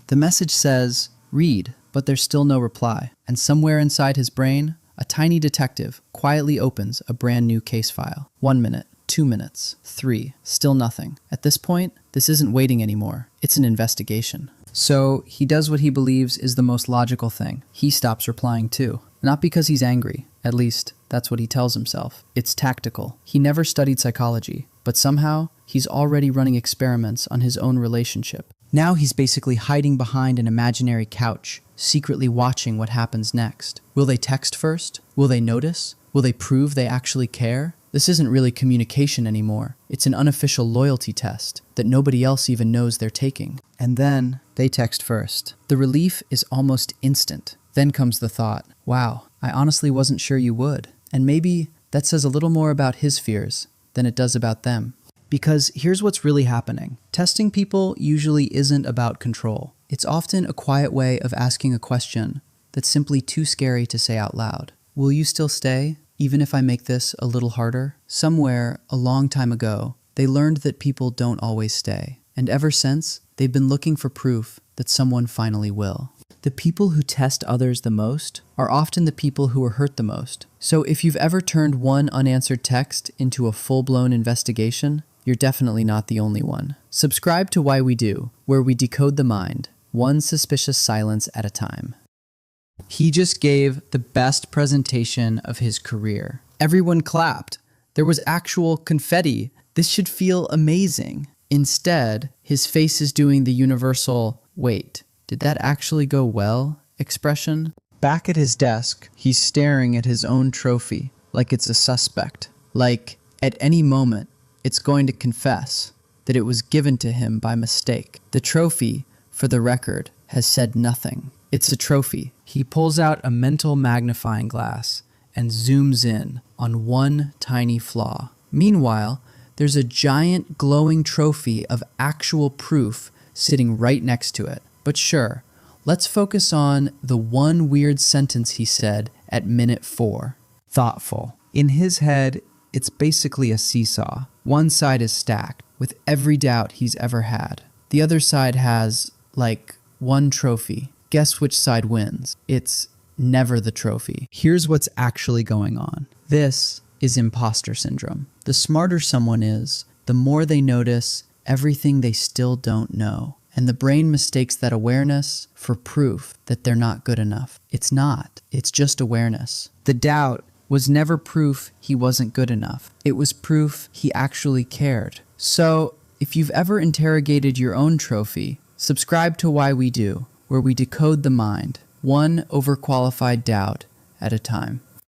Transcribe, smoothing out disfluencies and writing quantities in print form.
The message says, read, but there's still no reply. And somewhere inside his brain, a tiny detective quietly opens a brand new case file. 1 minute, 2 minutes, 3, still nothing. At this point, this isn't waiting anymore. It's an investigation. So he does what he believes is the most logical thing. He stops replying too. Not because he's angry. At least, that's what he tells himself. It's tactical. He never studied psychology, but somehow, he's already running experiments on his own relationship. Now he's basically hiding behind an imaginary couch, secretly watching what happens next. Will they text first? Will they notice? Will they prove they actually care? This isn't really communication anymore. It's an unofficial loyalty test that nobody else even knows they're taking. And then, they text first. The relief is almost instant. Then comes the thought, wow, I honestly wasn't sure you would. And maybe that says a little more about his fears than it does about them. Because here's what's really happening. Testing people usually isn't about control. It's often a quiet way of asking a question that's simply too scary to say out loud. Will you still stay, even if I make this a little harder? Somewhere, a long time ago, they learned that people don't always stay. And ever since, they've been looking for proof that someone finally will. The people who test others the most are often the people who are hurt the most. So if you've ever turned one unanswered text into a full-blown investigation, you're definitely not the only one. Subscribe to Why We Do, where we decode the mind, one suspicious silence at a time. He just gave the best presentation of his career. Everyone clapped. There was actual confetti. This should feel amazing. Instead, his face is doing the universal, wait, did that actually go well expression? Back at his desk, he's staring at his own trophy like it's a suspect. Like, at any moment, it's going to confess that it was given to him by mistake. The trophy, for the record, has said nothing. It's a trophy. He pulls out a mental magnifying glass and zooms in on one tiny flaw. Meanwhile, there's a giant glowing trophy of actual proof sitting right next to it. But sure, let's focus on the one weird sentence he said at minute 4. Thoughtful. In his head, it's basically a seesaw. One side is stacked with every doubt he's ever had. The other side has, like, one trophy. Guess which side wins? It's never the trophy. Here's what's actually going on. This is imposter syndrome. The smarter someone is, the more they notice everything they still don't know. And the brain mistakes that awareness for proof that they're not good enough. It's not. It's just awareness. The doubt was never proof he wasn't good enough. It was proof he actually cared. So, if you've ever interrogated your own trophy, subscribe to Why We Do, where we decode the mind, one overqualified doubt at a time.